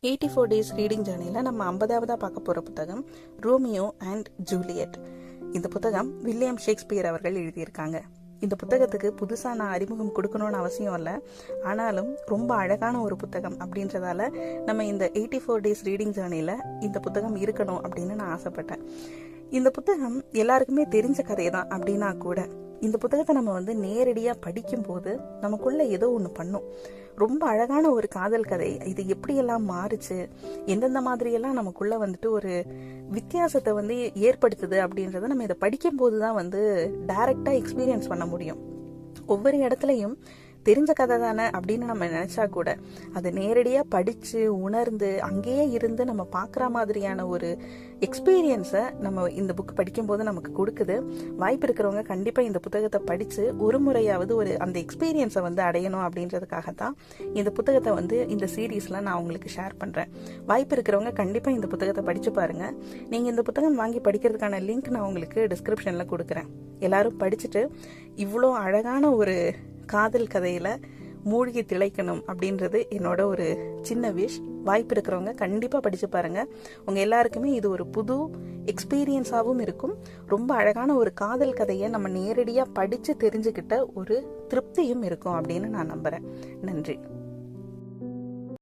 84 days reading ஜேர்னியில் நம்ம 50ஆவதாக பார்க்க போகிற புத்தகம் ரோமியோ அண்ட் ஜூலியட். இந்த புத்தகம் வில்லியம் ஷேக்ஸ்பியர் அவர்கள் எழுதியிருக்காங்க. இந்த புத்தகத்துக்கு புதுசாக நான் அறிமுகம் கொடுக்கணும்னு அவசியம் இல்லை, ஆனாலும் ரொம்ப அழகான ஒரு புத்தகம் அப்படின்றதால நம்ம இந்த 84 டேஸ் ரீடிங் ஜேர்னியில் இந்த புத்தகம் இருக்கணும் அப்படின்னு நான் ஆசைப்பட்டேன். இந்த புத்தகம் எல்லாருக்குமே தெரிஞ்ச கதை தான் அப்படின்னா கூட இந்த புத்தகத்தை நம்ம நேரடியாக படிக்கும்போது நமக்குள்ள ஏதோ ஒன்று பண்ணும். ரொம்ப அழகான ஒரு காதல் கதை. இது எப்படியெல்லாம் மாறுச்சு, எந்தெந்த மாதிரியெல்லாம் நமக்குள்ள ஒரு வித்தியாசத்தை ஏற்படுத்துது அப்படின்றத நம்ம இதை படிக்கும்போது தான் டைரக்டா எக்ஸ்பீரியன்ஸ் பண்ண முடியும். ஒவ்வொரு இடத்துலையும் தெரிஞ்ச கதை தானே அப்படின்னு நம்ம நினைச்சா கூட அதை நேரடியாக படித்து உணர்ந்து அங்கேயே இருந்து நம்ம பார்க்குற மாதிரியான ஒரு எக்ஸ்பீரியன்ஸை நம்ம இந்த புக் படிக்கும்போது நமக்கு கொடுக்குது. வாய்ப்பு இருக்கிறவங்க கண்டிப்பாக இந்த புத்தகத்தை படித்து ஒரு முறையாவது அந்த எக்ஸ்பீரியன்ஸை அடையணும் அப்படின்றதுக்காகத்தான் இந்த புத்தகத்தை இந்த சீரீஸில் நான் உங்களுக்கு ஷேர் பண்ணுறேன். வாய்ப்பு இருக்கிறவங்க கண்டிப்பாக இந்த புத்தகத்தை படித்து பாருங்கள். நீங்கள் இந்த புத்தகம் வாங்கி படிக்கிறதுக்கான லிங்க் நான் உங்களுக்கு டிஸ்கிரிப்ஷனில் கொடுக்குறேன். எல்லாரும் படிச்சுட்டு இவ்வளோ அழகான ஒரு காதல் கதையில மூழ்கி திளைக்கணும் அப்படின்றது என்னோட ஒரு சின்ன விஷ். வாய்ப்பு இருக்கிறவங்க கண்டிப்பா படிச்சு பாருங்க. உங்க எல்லாருக்குமே இது ஒரு புது எக்ஸ்பீரியன்ஸாகவும் இருக்கும். ரொம்ப அழகான ஒரு காதல் கதையை நம்ம நேரடியா படிச்சு தெரிஞ்சுக்கிட்ட ஒரு திருப்தியும் இருக்கும் அப்படின்னு நான் நம்புறேன். நன்றி.